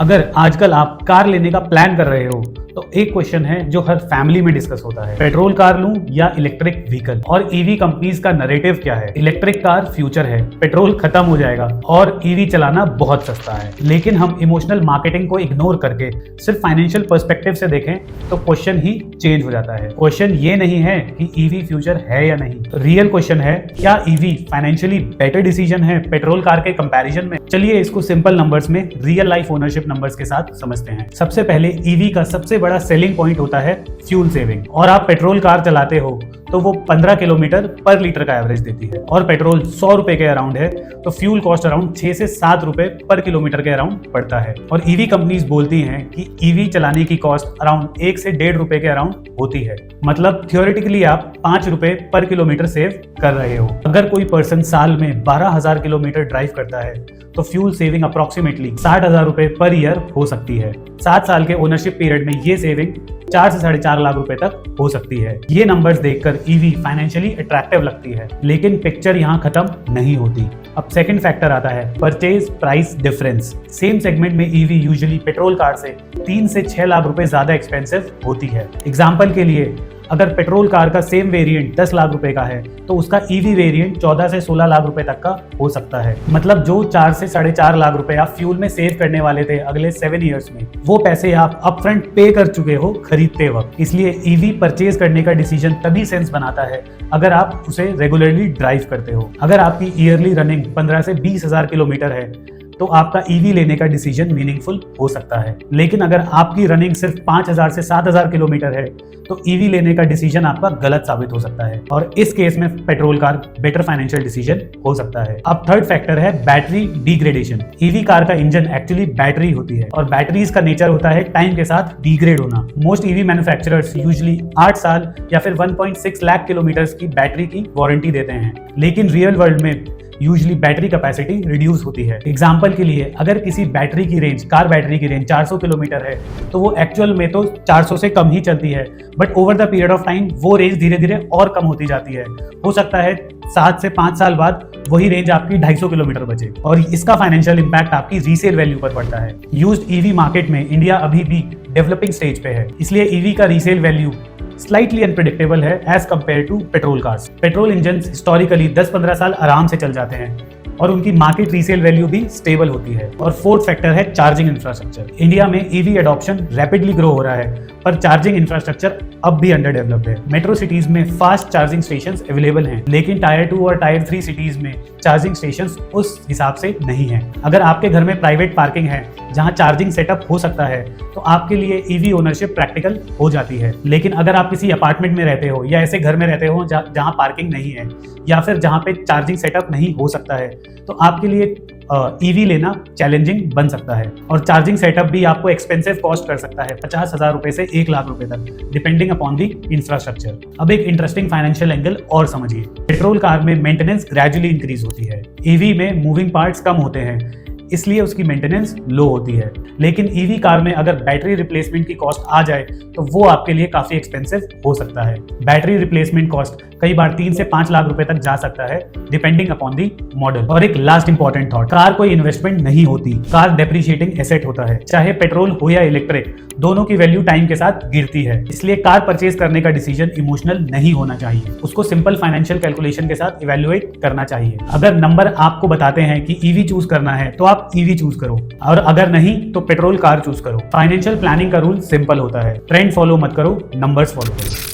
अगर आजकल आप कार लेने का प्लान कर रहे हो तो एक क्वेश्चन है जो हर फैमिली में डिस्कस होता है, पेट्रोल कार लूं या इलेक्ट्रिक व्हीकल। और ईवी कंपनीज का नैरेटिव क्या है? इलेक्ट्रिक कार फ्यूचर है, पेट्रोल खत्म हो जाएगा और ईवी चलाना बहुत सस्ता है। लेकिन हम इमोशनल मार्केटिंग को इग्नोर करके सिर्फ फाइनेंशियल पर्सपेक्टिव से देखें तो क्वेश्चन ही चेंज हो जाता है। क्वेश्चन ये नहीं है कि ईवी फ्यूचर है या नहीं, रियल क्वेश्चन है क्या ईवी फाइनेंशियली बेटर डिसीजन है पेट्रोल कार के कंपैरिजन में। चलिए इसको सिंपल नंबर्स में रियल लाइफ ओनरशिप नंबर्स के साथ समझते हैं। सबसे पहले ईवी का सबसे बड़ा सेलिंग पॉइंट होता है फ्यूल सेविंग। और आप पेट्रोल कार चलाते हो तो वो 15 किलोमीटर पर लीटर का एवरेज देती है और पेट्रोल 100 रुपए के अराउंड है तो फ्यूल कॉस्ट अराउंड 6 से 7 रुपए पर किलोमीटर के अराउंड पड़ता है। और ईवी कंपनीज बोलती हैं कि ईवी चलाने की कॉस्ट अराउंड 1 से 1.5 रुपए के अराउंड होती है। मतलब थियोरेटिकली आप 5 रुपए पर किलोमीटर सेव कर रहे हो। अगर कोई पर्सन साल में 12,000 किलोमीटर ड्राइव करता है तो फ्यूल सेविंग अप्रोक्सीमेटली 60,000 रुपए पर ईयर हो सकती है। 7 साल के ओनरशिप पीरियड में ये सेविंग 4 से 4.5 लाख रुपए तक हो सकती है। ये नंबर्स देखकर ईवी फाइनेंशियली अट्रैक्टिव लगती है, लेकिन पिक्चर यहाँ खत्म नहीं होती। अब सेकंड फैक्टर आता है purchase price difference. Same segment में ईवी यूजुअली पेट्रोल कार से 3 से 6 लाख रुपए ज्यादा एक्सपेंसिव होती है। एग्जाम्पल के लिए अगर पेट्रोल कार का सेम वेरिएंट 10 लाख रुपए का है तो उसका ईवी वेरिएंट 14 से 16 लाख रुपए तक का हो सकता है। मतलब जो 4 से 4.5 लाख रुपए आप फ्यूल में सेव करने वाले थे अगले 7 इयर्स में, वो पैसे आप अपफ्रंट पे कर चुके हो खरीदते वक्त। इसलिए ईवी परचेज करने का डिसीजन तभी सेंस बनाता है अगर आप उसे रेगुलरली ड्राइव करते हो। अगर आपकी ईयरली रनिंग 15 से 20,000 किलोमीटर है तो आपका ईवी लेने का डिसीजन मीनिंगफुल हो सकता है। लेकिन अगर आपकी रनिंग सिर्फ 5,000 से 7,000 किलोमीटर है तो ईवी लेने का डिसीजन आपका गलत साबित हो सकता है और इस केस में petrol car better financial decision हो सकता है। अब थर्ड फैक्टर है बैटरी डिग्रेडेशन। ईवी कार का इंजन एक्चुअली बैटरी होती है और बैटरीज का नेचर होता है टाइम के साथ डिग्रेड होना। मोस्ट ईवी मैन्युफैक्चरर्स यूजुअली 8 साल या फिर 1.6 लाख किलोमीटर की बैटरी की वारंटी देते हैं, लेकिन रियल वर्ल्ड में यूजुअली बैटरी कैपेसिटी रिड्यूस होती है। एग्जाम्पल के लिए अगर किसी बैटरी की रेंज, कार बैटरी की रेंज 400 किलोमीटर है तो वो एक्चुअल में तो 400 से कम ही चलती है, but over the period of time वो रेंज धीरे धीरे और कम होती जाती है। हो सकता है 7 से 5 साल बाद वही रेंज आपकी 250 किलोमीटर बचे और इसका फाइनेंशियल इंपैक्ट आपकी रीसेल वैल्यू पर पड़ता है। यूज्ड ईवी मार्केट में इंडिया अभी भी डेवलपिंग स्टेज पे है, इसलिए ईवी का रीसेल वैल्यू स्लाइटली अनप्रेडिक्टेबल है as compare to petrol cars. Petrol engine historically 10-15 साल आराम से चल जाते हैं और उनकी मार्केट रीसेल वैल्यू भी स्टेबल होती है। और फोर्थ फैक्टर है चार्जिंग इंफ्रास्ट्रक्चर। इंडिया में ईवी एडॉप्शन रैपिडली ग्रो हो रहा है पर चार्जिंग इंफ्रास्ट्रक्चर अब भी अंडर डेवलप्ड है। मेट्रो सिटीज में फास्ट चार्जिंग स्टेशंस अवेलेबल हैं, लेकिन टायर 2 और टायर 3 सिटीज में चार्जिंग स्टेशंस उस हिसाब से नहीं है। अगर आपके घर में प्राइवेट पार्किंग है जहां चार्जिंग सेटअप हो सकता है तो आपके लिए ईवी ओनरशिप प्रैक्टिकल हो जाती है। लेकिन अगर आप किसी अपार्टमेंट में रहते हो या ऐसे घर में रहते हो जहां पार्किंग नहीं है या फिर जहां पे चार्जिंग सेटअप नहीं हो सकता है तो आपके लिए ईवी लेना चैलेंजिंग बन सकता है। और चार्जिंग सेटअप भी आपको एक्सपेंसिव कॉस्ट कर सकता है 50,000 रुपए से 1 लाख रुपए तक, डिपेंडिंग अपॉन दी इंफ्रास्ट्रक्चर। अब एक इंटरेस्टिंग फाइनेंशियल एंगल और समझिए। पेट्रोल कार में मेंटेनेंस ग्रेजुअली इंक्रीज होती है, ईवी में मूविंग पार्ट्स कम होते हैं इसलिए उसकी मेंटेनेंस लो होती है। लेकिन ईवी कार में अगर बैटरी रिप्लेसमेंट की कॉस्ट आ जाए तो वो आपके लिए काफी एक्सपेंसिव हो सकता है। बैटरी रिप्लेसमेंट कॉस्ट कई बार 3 से 5 लाख रुपए तक जा सकता है डिपेंडिंग अपॉन दी मॉडल। और एक लास्ट इंपॉर्टेंट थॉट, कार कोई इन्वेस्टमेंट नहीं होती, कार डेप्रिशिएटिंग एसेट होता है। चाहे पेट्रोल हो या इलेक्ट्रिक, दोनों की वैल्यू टाइम के साथ गिरती है। इसलिए कार परचेज करने का डिसीजन इमोशनल नहीं होना चाहिए, उसको सिंपल फाइनेंशियल कैलकुलेशन के साथ इवेल्युएट करना चाहिए। अगर नंबर आपको बताते हैं कि ईवी चूज करना है तो आप ईवी चूज करो और अगर नहीं तो पेट्रोल कार चूज करो। फाइनेंशियल प्लानिंग का रूल सिंपल होता है, ट्रेंड फॉलो मत करो, नंबर्स फॉलो करो।